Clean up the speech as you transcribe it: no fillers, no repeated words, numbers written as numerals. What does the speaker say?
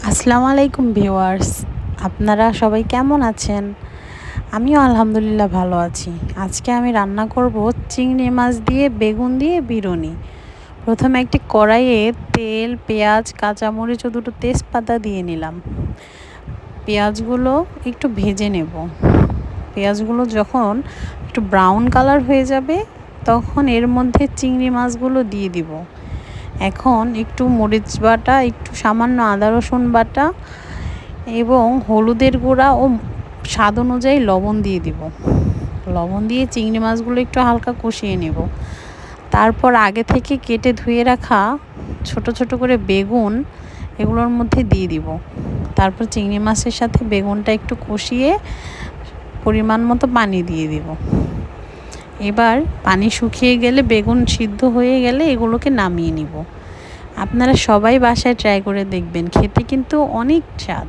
আসসালামু আলাইকুম ভিউয়ার্স, আপনারা সবাই কেমন আছেন? আমিও আলহামদুলিল্লাহ ভালো আছি। আজকে আমি রান্না করব চিংড়ি মাছ দিয়ে বেগুন দিয়ে বিরিয়ানি। প্রথমে একটি কড়াইয়ে তেল, পেঁয়াজ, কাঁচামরিচ ও দুটো তেজপাতা দিয়ে নিলাম। পেঁয়াজগুলো একটু ভেজে নেব। পেঁয়াজগুলো যখন একটু ব্রাউন কালার হয়ে যাবে তখন এর মধ্যে চিংড়ি মাছগুলো দিয়ে দিব। এখন একটু মরিচ বাটা, একটু সামান্য আদা রসুন বাটা এবং হলুদের গুঁড়া ও স্বাদ অনুযায়ী লবণ দিয়ে দিব। লবণ দিয়ে চিংড়ি মাছগুলো একটু হালকা কষিয়ে নেব। তারপর আগে থেকে কেটে ধুয়ে রাখা ছোট ছোট করে বেগুন এগুলোর মধ্যে দিয়ে দিব। তারপর চিংড়ি মাছের সাথে বেগুনটা একটু কষিয়ে পরিমাণ মতো পানি দিয়ে দিব। এবার পানি শুকিয়ে গেলে, বেগুন সিদ্ধ হয়ে গেলে এগুলোকে নামিয়ে নিব। আপনারা সবাই বাসায় ট্রাই করে দেখবেন, খেতে কিন্তু অনেক স্বাদ।